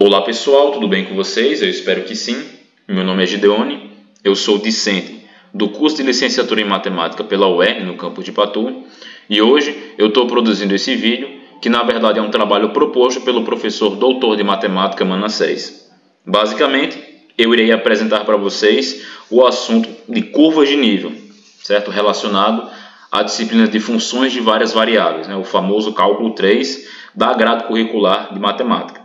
Olá pessoal, tudo bem com vocês? Eu espero que sim. Meu nome é Gideone, eu sou discente do curso de licenciatura em matemática pela UERN no campus de Patu e hoje eu estou produzindo esse vídeo que na verdade é um trabalho proposto pelo professor doutor de matemática Manassés. Basicamente, eu irei apresentar para vocês o assunto de curvas de nível, certo? Relacionado à disciplina de funções de várias variáveis, o famoso cálculo 3 da grade curricular de matemática.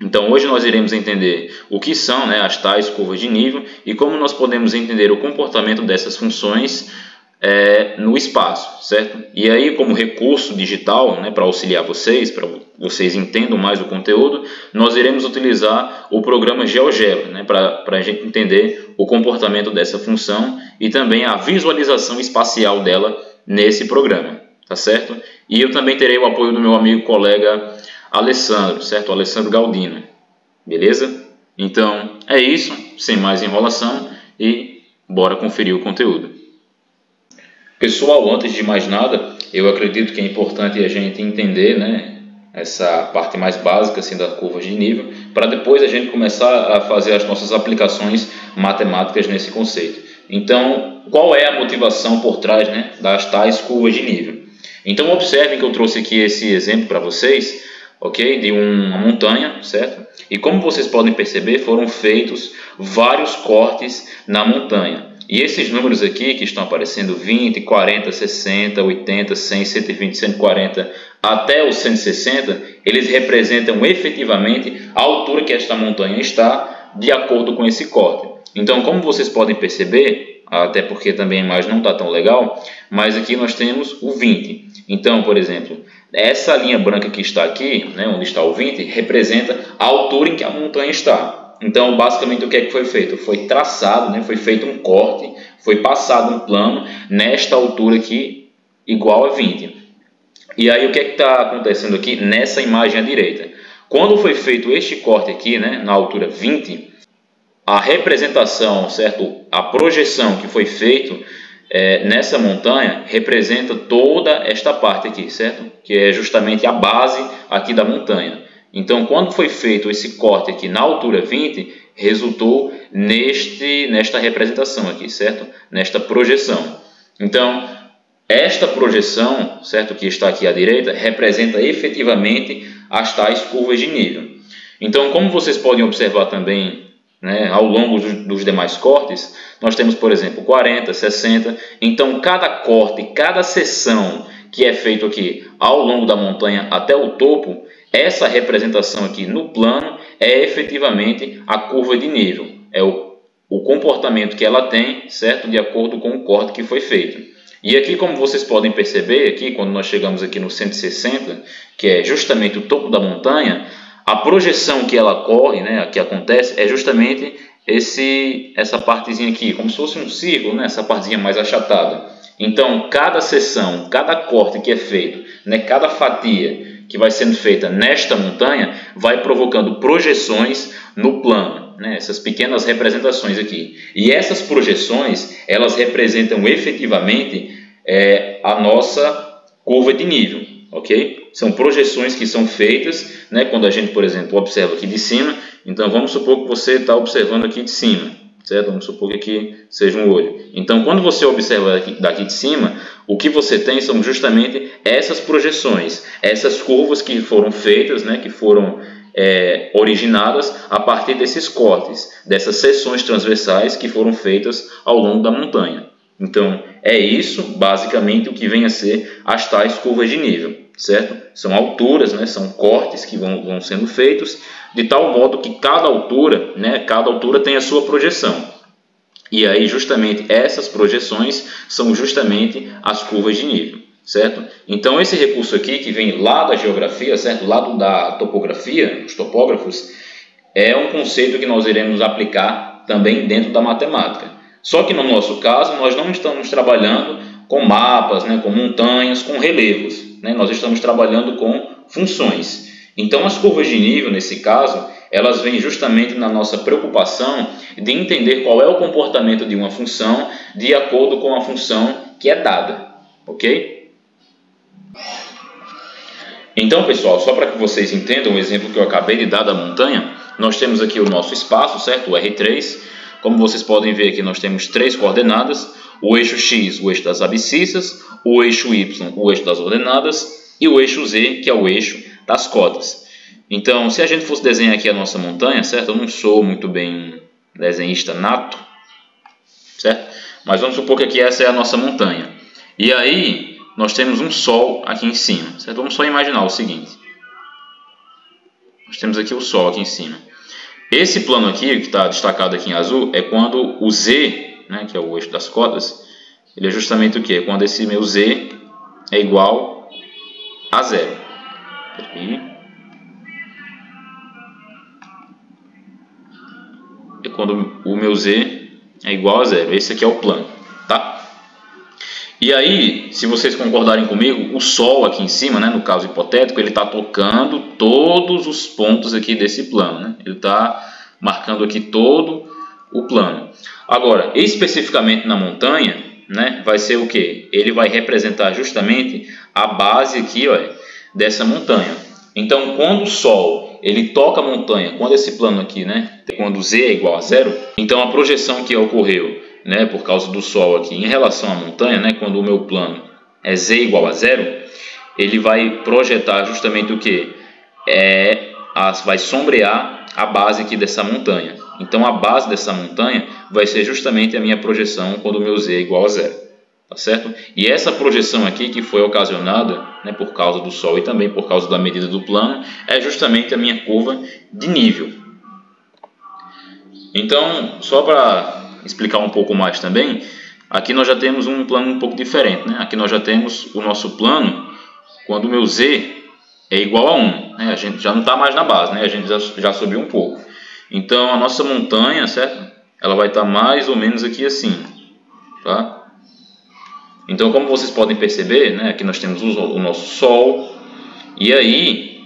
Então hoje nós iremos entender o que são as tais curvas de nível e como nós podemos entender o comportamento dessas funções no espaço, certo? E aí, como recurso digital, para auxiliar vocês, para vocês entendam mais o conteúdo, nós iremos utilizar o programa GeoGebra, para a gente entender o comportamento dessa função e também a visualização espacial dela nesse programa, tá certo? E eu também terei o apoio do meu amigo e colega Alessandro, certo? Alessandro Galdino, beleza? Então é isso, sem mais enrolação e bora conferir o conteúdo. Pessoal, antes de mais nada, eu acredito que é importante a gente entender, essa parte mais básica assim, das curvas de nível, para depois a gente começar a fazer as nossas aplicações matemáticas nesse conceito. Então, qual é a motivação por trás das tais curvas de nível? Então, observem que eu trouxe aqui esse exemplo para vocês, ok? De uma montanha, certo? E como vocês podem perceber, foram feitos vários cortes na montanha. E esses números aqui que estão aparecendo, 20, 40, 60, 80, 100, 120, 140 até os 160, eles representam efetivamente a altura que esta montanha está de acordo com esse corte. Então, como vocês podem perceber, até porque também a imagem não está tão legal, mas aqui nós temos o 20. Então, por exemplo, essa linha branca que está aqui, onde está o 20, representa a altura em que a montanha está. Então, basicamente, o que é que foi feito? Foi traçado, foi feito um corte, foi passado um plano nesta altura aqui, igual a 20. E aí, o que é que está acontecendo aqui nessa imagem à direita? Quando foi feito este corte aqui, na altura 20, a representação, certo? A projeção que foi feito nessa montanha representa toda esta parte aqui, certo? Que é justamente a base aqui da montanha. Então, quando foi feito esse corte aqui na altura 20, resultou nesta representação aqui, certo? Nesta projeção. Então, esta projeção, certo, que está aqui à direita, representa efetivamente as tais curvas de nível. Então, como vocês podem observar também, ao longo dos demais cortes, nós temos, por exemplo, 40, 60. Então, cada corte, cada seção que é feito aqui ao longo da montanha até o topo, essa representação aqui no plano é efetivamente a curva de nível. É o comportamento que ela tem, certo? De acordo com o corte que foi feito. E aqui, como vocês podem perceber, aqui, quando nós chegamos aqui no 160, que é justamente o topo da montanha, a projeção que ela corre, que acontece, é justamente essa partezinha aqui, como se fosse um círculo, essa partezinha mais achatada. Então, cada seção, cada corte que é feito, cada fatia que vai sendo feita nesta montanha, vai provocando projeções no plano, essas pequenas representações aqui. E essas projeções, elas representam efetivamente a nossa curva de nível, ok? São projeções que são feitas, quando a gente, por exemplo, observa aqui de cima. Então, vamos supor que você está observando aqui de cima, certo? Vamos supor que aqui seja um olho. Então, quando você observa daqui de cima, o que você tem são justamente essas projeções, essas curvas que foram feitas, que foram originadas a partir desses cortes, dessas seções transversais que foram feitas ao longo da montanha. Então, é isso, basicamente, o que vem a ser as tais curvas de nível, certo? São alturas, são cortes que vão sendo feitos, de tal modo que cada altura tem a sua projeção. E aí, justamente, essas projeções são justamente as curvas de nível, certo? Então, esse recurso aqui, que vem lá da geografia, certo? Lá da topografia, os topógrafos, é um conceito que nós iremos aplicar também dentro da matemática. Só que no nosso caso, nós não estamos trabalhando com mapas, com montanhas, com relevos. Nós estamos trabalhando com funções. Então, as curvas de nível, nesse caso, elas vêm justamente na nossa preocupação de entender qual é o comportamento de uma função de acordo com a função que é dada, ok? Então, pessoal, só para que vocês entendam o exemplo que eu acabei de dar da montanha, nós temos aqui o nosso espaço, certo? O R3. Como vocês podem ver aqui, nós temos 3 coordenadas: o eixo X, o eixo das abscissas, o eixo Y, o eixo das ordenadas, e o eixo Z, que é o eixo das cotas. Então, se a gente fosse desenhar aqui a nossa montanha, certo? Eu não sou muito bem desenhista nato, certo? Mas vamos supor que aqui essa é a nossa montanha. E aí, nós temos um Sol aqui em cima, certo? Vamos só imaginar o seguinte. Nós temos aqui o Sol aqui em cima. Esse plano aqui, que está destacado aqui em azul, é quando o Z, né, que é o eixo das cotas, ele é justamente o que? É quando esse meu Z é igual a zero. É quando o meu Z é igual a zero. Esse aqui é o plano, tá? E aí, se vocês concordarem comigo, o Sol aqui em cima, né, no caso hipotético, ele está tocando todos os pontos aqui desse plano, né? Ele está marcando aqui todo o plano. Agora, especificamente na montanha, né, vai ser o que? Ele vai representar justamente a base aqui, ó, dessa montanha. Então, quando o Sol ele toca a montanha, quando esse plano aqui, né, quando Z é igual a zero, então a projeção que ocorreu, né, por causa do Sol aqui em relação à montanha, né, quando o meu plano é Z igual a zero, ele vai projetar justamente o que? Vai sombrear a base aqui dessa montanha. Então a base dessa montanha vai ser justamente a minha projeção quando o meu Z é igual a zero. Tá certo? E essa projeção aqui que foi ocasionada, né, por causa do Sol e também por causa da medida do plano, é justamente a minha curva de nível. Então, só para explicar um pouco mais também, aqui nós já temos um plano um pouco diferente, né? Aqui nós já temos o nosso plano quando o meu Z é igual a 1, né? A gente já não está mais na base, né? A gente já subiu um pouco. Então a nossa montanha, certo? Ela vai estar mais ou menos aqui assim, tá? Então, como vocês podem perceber, né? Aqui nós temos o nosso Sol, e aí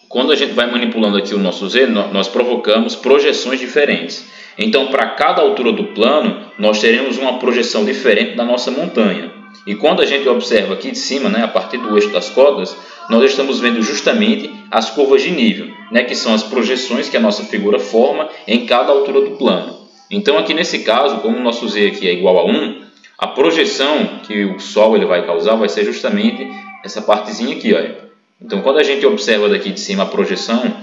quando a gente vai manipulando aqui o nosso Z, nós provocamos projeções diferentes. Então, para cada altura do plano, nós teremos uma projeção diferente da nossa montanha. E quando a gente observa aqui de cima, né, a partir do eixo das cotas, nós estamos vendo justamente as curvas de nível, né, que são as projeções que a nossa figura forma em cada altura do plano. Então, aqui nesse caso, como o nosso Z aqui é igual a 1, a projeção que o Sol ele vai causar vai ser justamente essa partezinha aqui, ó. Então, quando a gente observa daqui de cima a projeção,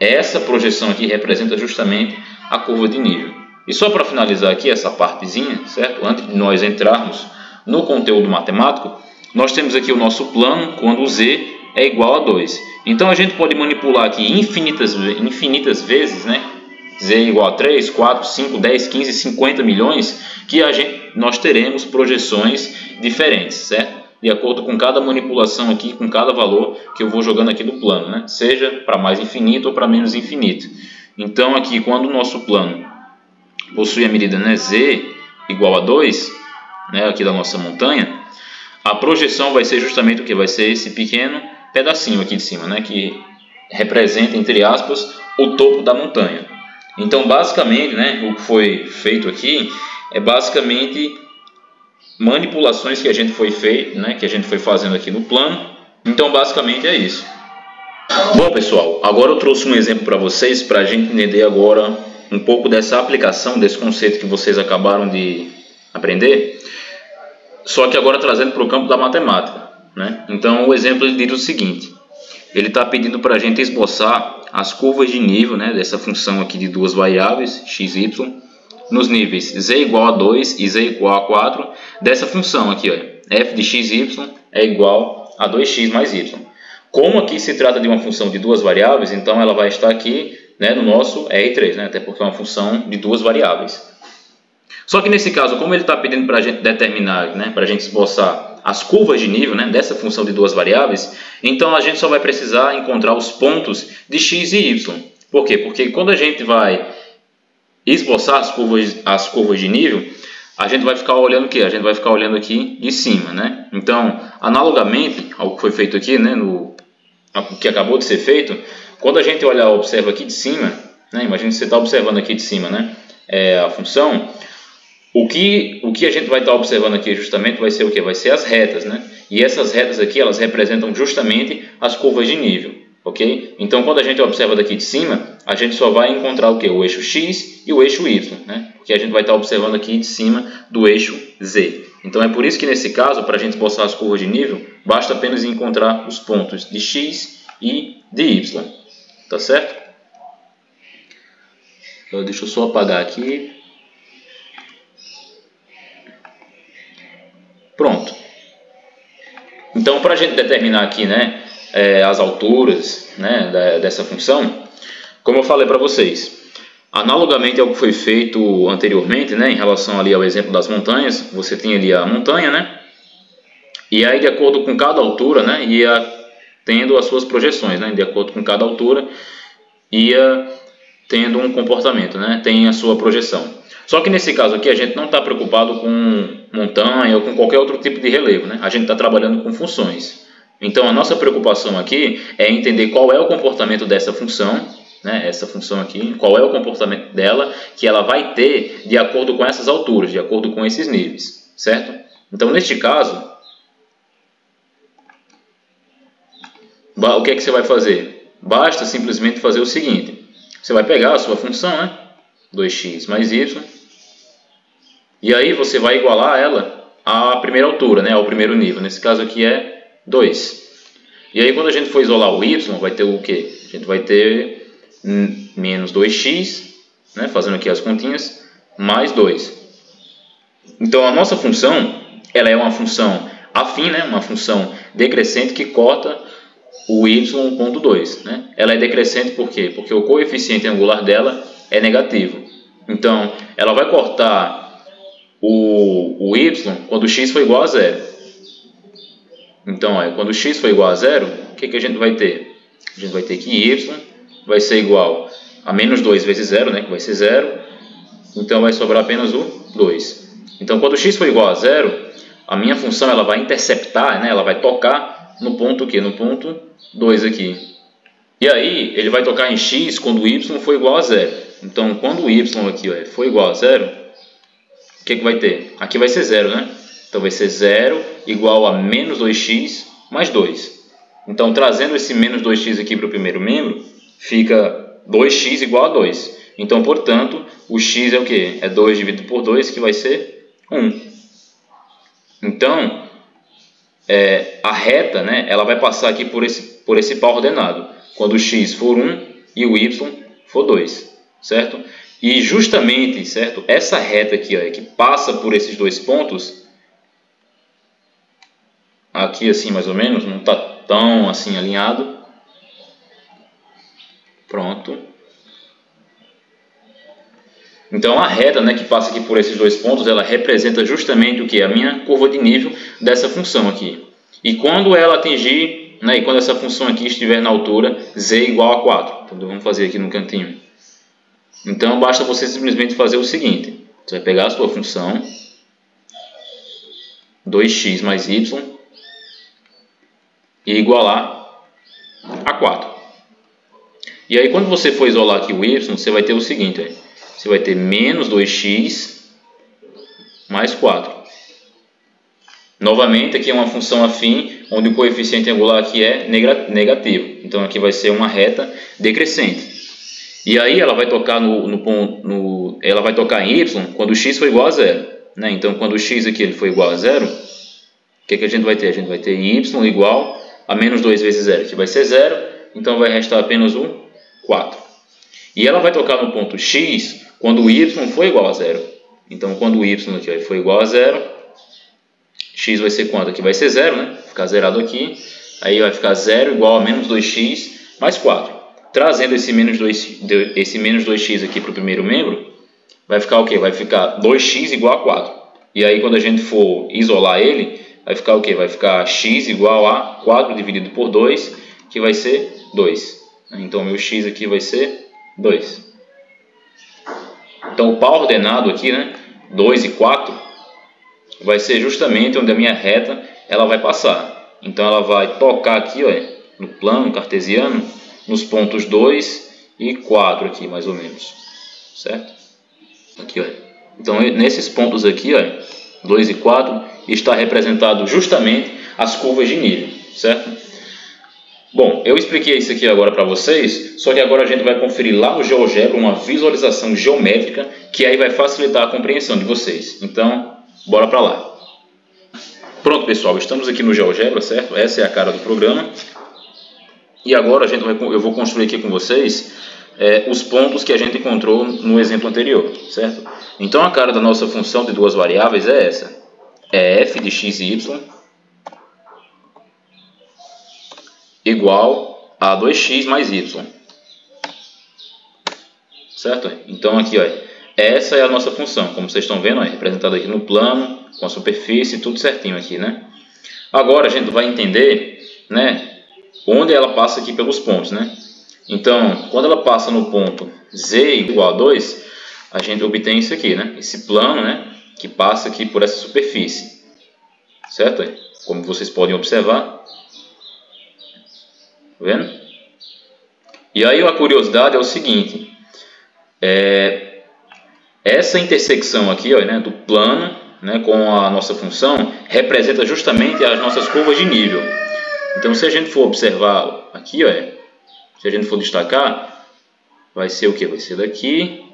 essa projeção aqui representa justamente a curva de nível. E só para finalizar aqui essa partezinha, certo? Antes de nós entrarmos no conteúdo matemático, nós temos aqui o nosso plano quando o Z é igual a 2. Então, a gente pode manipular aqui infinitas vezes, né? Z igual a 3, 4, 5, 10, 15, 50 milhões, que nós teremos projeções diferentes, certo? De acordo com cada manipulação aqui, com cada valor que eu vou jogando aqui do plano, né? Seja para mais infinito ou para menos infinito. Então aqui, quando o nosso plano possui a medida, né, Z igual a 2, né, aqui da nossa montanha, a projeção vai ser justamente o que? Vai ser esse pequeno pedacinho aqui de cima, né, que representa, entre aspas, o topo da montanha. Então basicamente, né, o que foi feito aqui é basicamente manipulações que a gente foi né, que a gente foi fazendo aqui no plano. Então basicamente é isso. Bom, pessoal, agora eu trouxe um exemplo para vocês, para a gente entender agora um pouco dessa aplicação desse conceito que vocês acabaram de aprender, só que agora trazendo para o campo da matemática, né? Então o exemplo ele diz o seguinte: ele está pedindo para a gente esboçar as curvas de nível, né, dessa função aqui de duas variáveis x e y nos níveis z igual a 2 e z igual a 4 dessa função aqui, ó, f de x e y é igual a 2x mais y. Como aqui se trata de uma função de duas variáveis, então ela vai estar aqui, né, no nosso R3, né, até porque é uma função de duas variáveis. Só que nesse caso, como ele está pedindo para a gente determinar, né, para a gente esboçar as curvas de nível, né, dessa função de duas variáveis, então a gente só vai precisar encontrar os pontos de x e y. Por quê? Porque quando a gente vai esboçar as curvas de nível, a gente vai ficar olhando o quê? A gente vai ficar olhando aqui de cima, né? Então, analogamente ao que foi feito aqui, né, o que acabou de ser feito, quando a gente observa aqui de cima, né, imagina que você está observando aqui de cima, né, a função, O que a gente vai estar observando aqui justamente vai ser o que? Vai ser as retas, né? E essas retas aqui, elas representam justamente as curvas de nível, ok? Então, quando a gente observa daqui de cima, a gente só vai encontrar o que? O eixo X e o eixo Y, né? Porque a gente vai estar observando aqui de cima do eixo Z. Então, é por isso que nesse caso, para a gente esboçar as curvas de nível, basta apenas encontrar os pontos de X e de Y, tá certo? Então, deixa eu só apagar aqui. Pronto. Então, para a gente determinar aqui, né, as alturas, né, dessa função, como eu falei para vocês, analogamente ao que foi feito anteriormente, né, em relação ali ao exemplo das montanhas, você tinha ali a montanha, né, e aí de acordo com cada altura, né, ia tendo as suas projeções, né, de acordo com cada altura ia tendo um comportamento, né, tem a sua projeção. Só que nesse caso aqui a gente não está preocupado com montanha ou com qualquer outro tipo de relevo, né? A gente está trabalhando com funções. Então a nossa preocupação aqui é entender qual é o comportamento dessa função, né? Essa função aqui, qual é o comportamento dela que ela vai ter de acordo com essas alturas, de acordo com esses níveis, certo? Então neste caso, o que é que você vai fazer? Basta simplesmente fazer o seguinte, você vai pegar a sua função, né? 2x mais y, e aí você vai igualar ela à primeira altura, né, ao primeiro nível. Nesse caso aqui é 2. E aí quando a gente for isolar o y, vai ter o quê? A gente vai ter menos 2x, né, fazendo aqui as continhas, mais 2. Então a nossa função, ela é uma função afim, né, uma função decrescente que corta o y.2. Né? Ela é decrescente por quê? Porque o coeficiente angular dela é negativo. Então ela vai cortar o y quando x for igual a zero. Então, quando x for igual a zero, o que a gente vai ter? A gente vai ter que y vai ser igual a menos 2 vezes zero, né, que vai ser zero. Então, vai sobrar apenas o 2. Então, quando x for igual a zero, a minha função ela vai interceptar, né, ela vai tocar no ponto quê? No ponto 2 aqui. E aí, ele vai tocar em x quando o y for igual a zero. Então, quando o y aqui for igual a zero, o que vai ter? Aqui vai ser zero, né? Então vai ser 0 igual a menos 2x mais 2. Então trazendo esse menos 2x aqui para o primeiro membro, fica 2x igual a 2. Então, portanto, o x é o quê? É 2 dividido por 2, que vai ser 1. Então, a reta, né, ela vai passar aqui por esse par ordenado, quando o x for 1 e o y for 2, certo? E justamente, certo, essa reta aqui, ó, que passa por esses dois pontos, aqui assim mais ou menos, não está tão assim alinhado. Pronto. Então a reta, né, que passa aqui por esses dois pontos, ela representa justamente o que? A minha curva de nível dessa função aqui. E quando ela atingir, né, e quando essa função aqui estiver na altura z igual a 4. Então vamos fazer aqui no cantinho. Então basta você simplesmente fazer o seguinte, você vai pegar a sua função 2x mais y e igualar a 4. E aí quando você for isolar aqui o y, você vai ter o seguinte, você vai ter menos 2x mais 4. Novamente aqui é uma função afim, onde o coeficiente angular aqui é negativo. Então aqui vai ser uma reta decrescente. E aí ela vai tocar ela vai tocar em y quando x for igual a zero, né? Então quando o x aqui ele for igual a zero, o que a gente vai ter? A gente vai ter y igual a menos 2 vezes zero, que vai ser zero, então vai restar apenas o 4. E ela vai tocar no ponto x quando o y for igual a zero. Então quando o y aqui for igual a zero, x vai ser quanto? Aqui vai ser zero, né? Vai ficar zerado aqui. Aí vai ficar 0 igual a menos 2x mais 4. Trazendo esse menos 2x aqui para o primeiro membro, vai ficar o quê? Vai ficar 2x igual a 4. E aí quando a gente for isolar ele, vai ficar o quê? Vai ficar x igual a 4 dividido por 2, que vai ser 2. Então meu x aqui vai ser 2. Então o par ordenado aqui, né, 2 e 4, vai ser justamente onde a minha reta ela vai passar. Então ela vai tocar aqui, ó, no plano cartesiano, nos pontos 2 e 4 aqui, mais ou menos, certo? Aqui, ó. Então nesses pontos aqui, ó, 2 e 4, está representado justamente as curvas de nível, certo? Bom, eu expliquei isso aqui agora para vocês, só que agora a gente vai conferir lá no GeoGebra uma visualização geométrica que aí vai facilitar a compreensão de vocês. Então, bora para lá. Pronto, pessoal, estamos aqui no GeoGebra, certo? Essa é a cara do programa. E agora eu vou construir aqui com vocês os pontos que a gente encontrou no exemplo anterior, certo? Então a cara da nossa função de duas variáveis é essa. É f de x e y igual a 2x mais y. Certo? Então aqui, ó, essa é a nossa função, como vocês estão vendo, ó, representada aqui no plano, com a superfície, tudo certinho aqui, né? Agora a gente vai entender, né, onde ela passa aqui pelos pontos, né? Então, quando ela passa no ponto z igual a 2, a gente obtém isso aqui, né? Esse plano, né, que passa aqui por essa superfície. Certo? Como vocês podem observar. Tá vendo? E aí a curiosidade é o seguinte. Essa intersecção aqui, ó, né, do plano, né, com a nossa função representa justamente as nossas curvas de nível. Então, se a gente for observar aqui, ó, se a gente for destacar, vai ser o que? Vai ser daqui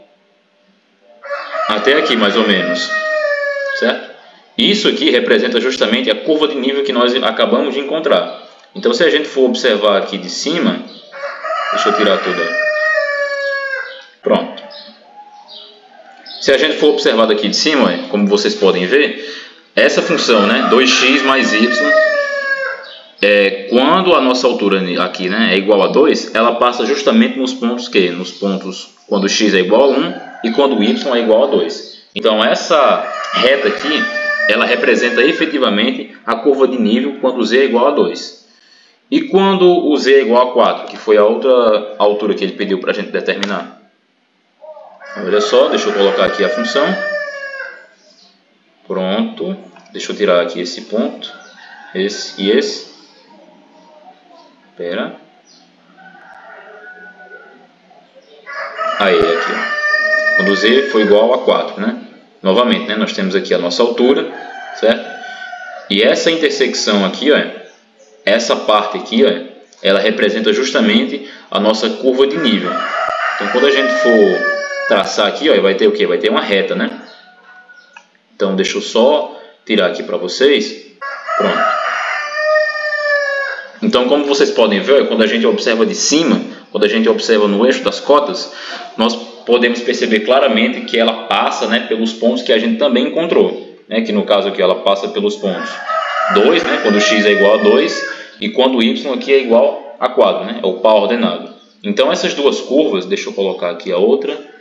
até aqui, mais ou menos. Certo? Isso aqui representa justamente a curva de nível que nós acabamos de encontrar. Então, se a gente for observar aqui de cima, deixa eu tirar tudo. Pronto. Se a gente for observar daqui de cima, como vocês podem ver, essa função, né, 2x mais y, quando a nossa altura aqui, né, é igual a 2, ela passa justamente nos pontos que? Nos pontos quando x é igual a 1 e quando y é igual a 2. Então essa reta aqui, ela representa efetivamente a curva de nível quando z é igual a 2. E quando o z é igual a 4, que foi a outra altura que ele pediu para a gente determinar. Olha só, deixa eu colocar aqui a função. Pronto. Deixa eu tirar aqui esse ponto. Esse e esse. Espera. Aí, aqui, ó. Quando z foi igual a 4, né? Novamente, né? Nós temos aqui a nossa altura, certo? E essa intersecção aqui, ó, essa parte aqui, ó, ela representa justamente a nossa curva de nível. Então, quando a gente for traçar aqui, ó, vai ter o que? Vai ter uma reta, né? Então, deixa eu só tirar aqui para vocês. Pronto. Então, como vocês podem ver, quando a gente observa de cima, quando a gente observa no eixo das cotas, nós podemos perceber claramente que ela passa, né, pelos pontos que a gente também encontrou, né? Que no caso aqui ela passa pelos pontos 2, né, quando x é igual a 2, e quando y aqui é igual a 4, né? É o par ordenado. Então, essas duas curvas, deixa eu colocar aqui a outra.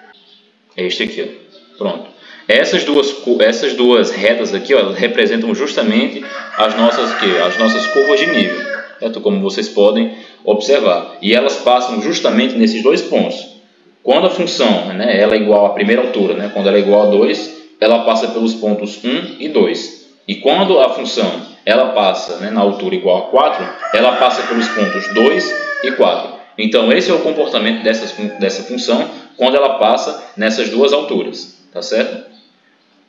Este aqui, ó. Pronto. Essas duas retas aqui, ó, representam justamente as nossas curvas de nível, certo? Como vocês podem observar. E elas passam justamente nesses dois pontos. Quando a função, né, ela é igual à primeira altura, né, quando ela é igual a 2, ela passa pelos pontos 1 e 2. E quando a função ela passa, né, na altura igual a 4, ela passa pelos pontos 2 e 4. Então, esse é o comportamento dessa função quando ela passa nessas duas alturas, tá certo?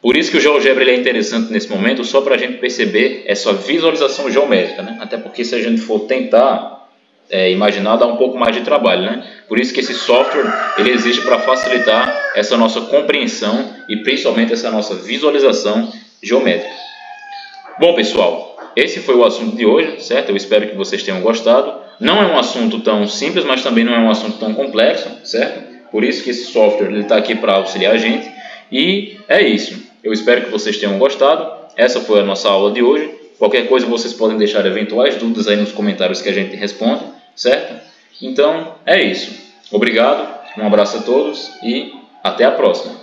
Por isso que o GeoGebra ele é interessante nesse momento, só para a gente perceber essa visualização geométrica, né? Até porque se a gente for tentar imaginar, dá um pouco mais de trabalho, né? Por isso que esse software ele existe para facilitar essa nossa compreensão e principalmente essa nossa visualização geométrica. Bom, pessoal, esse foi o assunto de hoje, certo? Eu espero que vocês tenham gostado. Não é um assunto tão simples, mas também não é um assunto tão complexo, certo? Por isso que esse software está aqui para auxiliar a gente. E é isso. Eu espero que vocês tenham gostado. Essa foi a nossa aula de hoje. Qualquer coisa vocês podem deixar eventuais dúvidas aí nos comentários que a gente responde, certo? Então é isso. Obrigado, um abraço a todos e até a próxima.